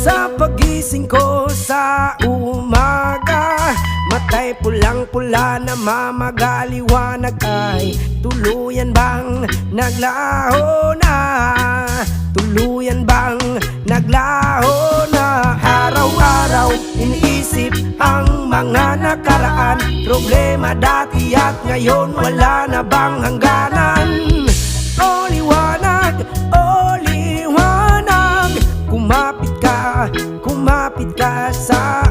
Sa pagising ko sa umaga, matay pulang-pula na mamagaliwanag ay tuluyan bang naglaho na? Tuluyan bang naglaho na? Araw-araw iniisip ang mga nakaraan, problema dati at ngayon wala na bang hangganan? O liwanag, o liwanag, kumapit ka sa